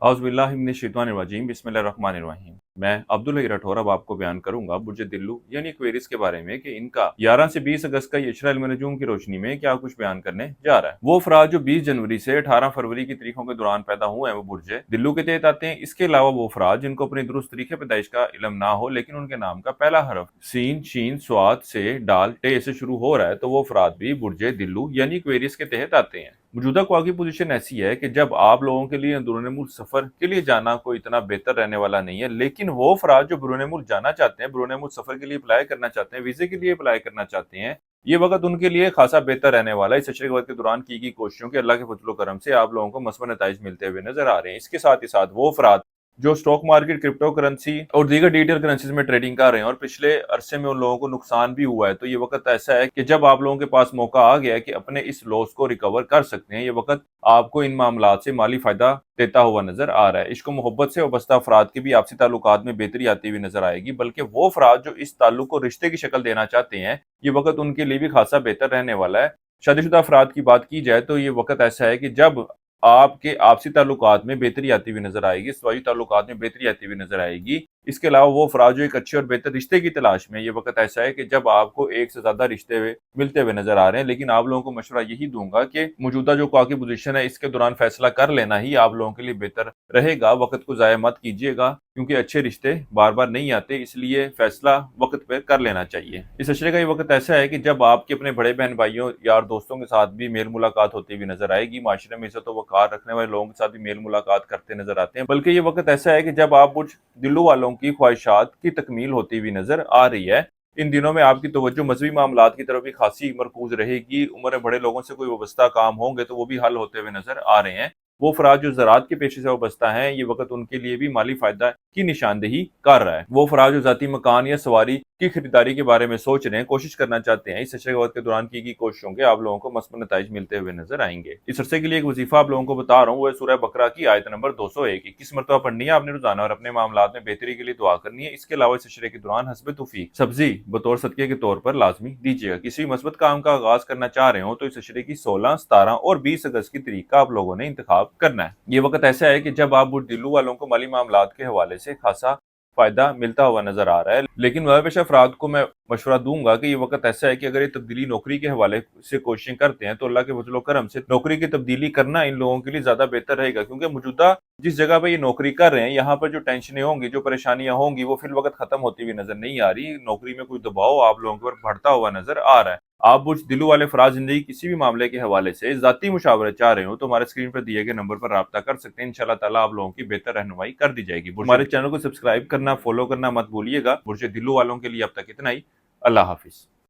औज़ुबिल्लाहि बिस्मिल्लाहिर्रहमानिर्रहीम। मैं अब्दुल हई राठौर अब आपको बयान करूंगा बुर्ज दिल्लू यानी एक्वेरियस के बारे में कि इनका 11 से 20 अगस्त का इशरा इल्म नजूम की रोशनी में क्या कुछ बयान करने जा रहा है। वो अफराद जो 20 जनवरी से 18 फरवरी की तारीखों के दौरान पैदा हुए हैं वो बुर्ज दिल्लू के तहत आते हैं। इसके अलावा वो अफराद जिनको अपनी दुरुस्त तरीके पैदाइश का इल्म ना हो लेकिन उनके नाम का पहला हरफ सीन शीन स्वाद से डाल टे से शुरू हो रहा है तो वो अफराद भी बुर्ज दिल्लू यानी एक्वेरियस के तहत आते हैं। मौजूदा ख्वाह की पोजीशन ऐसी है कि जब आप लोगों के लिए अंदरूनी मुल्क सफर के लिए जाना कोई इतना बेहतर रहने वाला नहीं है, लेकिन वो अफराद जो बैरून मुल्क जाना चाहते हैं, बैरून मुल्क सफर के लिए अप्लाई करना चाहते हैं, वीजे के लिए अप्लाई करना चाहते हैं, ये वक्त उनके लिए खासा बेहतर रहने वाला है। इस अशरे वक्त के दौरान की गई कोशिशों के अल्लाह के फजल करम से आप लोगों को मस्बत नताइज मिलते हुए नजर आ रहे हैं। इसके साथ ही साथ वो अफराद जो स्टॉक मार्केट, क्रिप्टो करेंसी और दीगर डिजिटल करेंसीज में ट्रेडिंग कर रहे हैं और पिछले अरसे में उन लोगों को नुकसान भी हुआ है, तो ये वक्त ऐसा है कि जब आप लोगों के पास मौका आ गया है कि अपने इस लॉस को रिकवर कर सकते हैं। ये वक्त आपको इन मामलात से माली फायदा देता हुआ नजर आ रहा है। इश्क मोहब्बत से वाबस्ता अफराद की भी आपसी ताल्लुकात में बेहतरी आती हुई नजर आएगी, बल्कि वो अफराद जो इस ताल्लुक को रिश्ते की शक्ल देना चाहते हैं, ये वक्त उनके लिए भी खासा बेहतर रहने वाला है। शादीशुदा अफराद की बात की जाए तो ये वक्त ऐसा है कि जब आपके आपसी ताल्लुकात में बेहतरी आती हुई नजर आएगी, स्वाजी ताल्लुकात में बेहतरी आती हुई नजर आएगी। इसके अलावा वो अफराद जो एक अच्छे और बेहतर रिश्ते की तलाश में, ये वक्त ऐसा है कि जब आपको एक से ज्यादा रिश्ते मिलते हुए नजर आ रहे हैं। लेकिन आप लोगों को मशवरा यही दूंगा कि मौजूदा जो ख्वाह की पोजीशन है इसके दौरान फैसला कर लेना ही आप लोगों के लिए बेहतर रहेगा। वक्त को जाया मत कीजिएगा क्योंकि अच्छे रिश्ते बार बार नहीं आते, इसलिए फैसला वक्त पर कर लेना चाहिए। इस अशरे का ये वक्त ऐसा है कि जब आपके अपने बड़े बहन भाइयों यार दोस्तों के साथ भी मेल मुलाकात होती हुई नजर आएगी। माशरे में इज्जत व वक़ार रखने वाले लोगों के साथ भी मेल मुलाकात करते नजर आते हैं। बल्कि ये वक्त ऐसा है कि जब आप बुर्ज दिल्लू वालों की ख्वाहिशात की तकमील होती हुई नजर आ रही है। इन दिनों में आपकी तवज्जो मजहबी मामलात की तरफ भी खासी मरकूज रहेगी। उम्र बड़े लोगों से कोई वाबस्ता काम होंगे तो वो भी हल होते हुए नजर आ रहे हैं। वो अफराद जो ज़राअत के पेशे से वाबस्ता हैं, ये वक्त उनके लिए भी माली फायदा की निशानदेही कर रहा है। वो अफराद जो जाती मकान या सवारी की खरीदारी के बारे में सोच रहे हैं, कोशिश करना चाहते हैं, इस अशरे वक्त के दौरान की गई कोशिशों के आप लोगों को मस्बत नताइज मिलते हुए नजर आएंगे। इस अरसे के लिए एक वजीफा आप लोगों को बता रहा हूँ, वो है सूरह बकरा की आयत नंबर 201। 21 मरतबा पढ़नी है आपने रोजाना और अपने मामलात में बेहतरी के लिए दुआ करनी है। इसके अलावा इस अशरे के दौरान हस्ब तौफीक सब्जी बतौर सदके के तौर पर लाजमी दीजिएगा। किसी मस्बत काम का आगाज करना चाह रहे हो तो इस अशरे की 16, 17 और 20 अगस्त की तारीख का आप लोगों ने इंतखाब करना है। ये वक्त ऐसा है कि जब आप बुर्ज दिल्लू वालों को माली मामलात के हवाले से खासा फायदा मिलता हुआ नजर आ रहा है। लेकिन वह पेशा अफराद को मैं मशवरा दूंगा कि ये वक्त ऐसा है कि अगर ये तब्दीली नौकरी के हवाले से कोशिशें करते हैं तो अल्लाह के फजल करम से नौकरी की तब्दीली करना इन लोगों के लिए ज्यादा बेहतर रहेगा। क्योंकि मौजूदा जिस जगह पर ये नौकरी कर रहे हैं, यहाँ पर जो टेंशनें होंगी, जो परेशानियां होंगी, वो फिर वक्त खत्म होती हुई नजर नहीं आ रही। नौकरी में कोई दबाव आप लोगों के ऊपर बढ़ता हुआ नजर आ रहा है। आप बुर्ज दिल्लू वाले फराज जिंदगी किसी भी मामले के हवाले से जाती मुशावरत चाह रहे हो तो हमारे स्क्रीन पर दिए गए नंबर पर राब्ता कर सकते हैं। इंशाल्लाह ताला आप लोगों की बेहतर रहनुमाई कर दी जाएगी। हमारे चैनल को सब्सक्राइब करना, फॉलो करना मत भूलिएगा। बुर्ज दिल्लू वालों के लिए अब तक इतना ही। अल्लाह हाफिज।